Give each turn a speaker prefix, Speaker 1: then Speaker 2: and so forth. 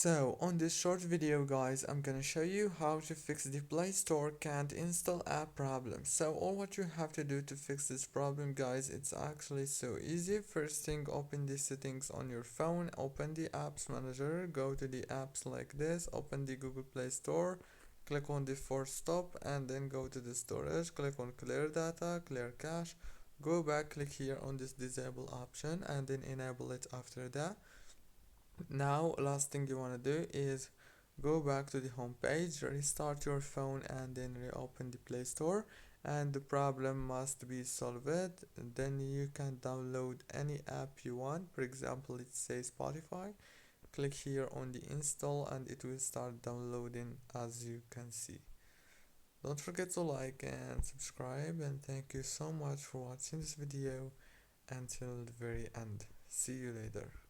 Speaker 1: So on this short video guys, I'm gonna show you how to fix the Play Store can't install app problem. So all what you have to do to fix this problem guys, it's actually so easy. First thing, open the settings on your phone, open the apps manager, go to the apps like this, open the Google Play Store, click on the force stop and then go to the storage, click on clear data, clear cache, go back, click here on this disable option and then enable it after that. Now last thing you want to do is go back to the home page, restart your phone and then reopen the Play Store, and the problem must be solved. Then you can download any app you want. For example, let's say Spotify. Click here on the install and it will start downloading as you can see. Don't forget to like and subscribe, and thank you so much for watching this video until the very end. See you later.